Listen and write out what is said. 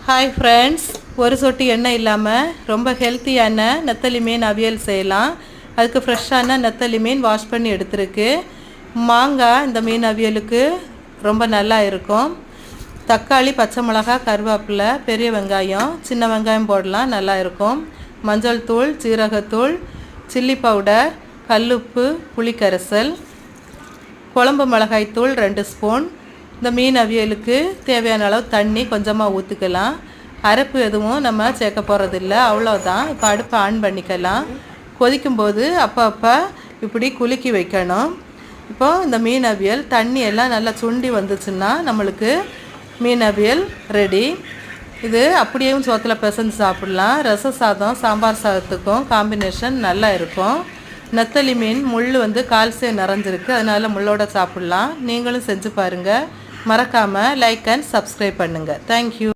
Hi friends, ஒரு சொட்டு எண்ணெய் இல்லாமல் ரொம்ப ஹெல்த்தியான நெத்தலி மீன் அவியல் செய்யலாம். அதுக்கு ஃப்ரெஷ்ஷான நெத்தலி மீன் வாஷ் பண்ணி எடுத்துருக்கு. மாங்காய் இந்த மீன் அவியலுக்கு ரொம்ப நல்லா இருக்கும். தக்காளி, பச்சை மிளகாய், கருவேப்பிலை, பெரிய வெங்காயம், சின்ன வெங்காயம் போடலாம், நல்லா இருக்கும். மஞ்சள் தூள், ஜீரகத்தூள், சில்லி பவுடர், கல்லுப்பு, புளிக்கரைசல், குழம்பு மிளகாய்த்தூள் 2 ஸ்பூன். இந்த மீன் அவியலுக்கு தேவையான அளவு தண்ணி கொஞ்சமாக ஊற்றிக்கலாம். அரைப்பு எதுவும் நம்ம சேர்க்க போகிறதில்ல, அவ்வளோதான். இப்போ அடுப்பை ஆன் பண்ணிக்கலாம். கொதிக்கும்போது அப்போ இப்படி குலுக்கி வைக்கணும். இப்போது இந்த மீன் அவியல் தண்ணி எல்லாம் நல்லா சுண்டி வந்துச்சுன்னா நம்மளுக்கு மீன் அவியல் ரெடி. இது அப்படியேவும் சோத்தில் பிசைஞ்சு சாப்பிட்லாம். ரச சாதம், சாம்பார் சாதத்துக்கும் காம்பினேஷன் நல்லா இருக்கும். நெத்தலி மீன் முள் கால்சியம் நிறைஞ்சிருக்கு, அதனால் முள்ளோட சாப்பிட்லாம். நீங்களும் செஞ்சு பாருங்கள். மறக்காமல் லைக் அண்ட் சப்ஸ்கிரைப் பண்ணுங்கள். தேங்க்யூ.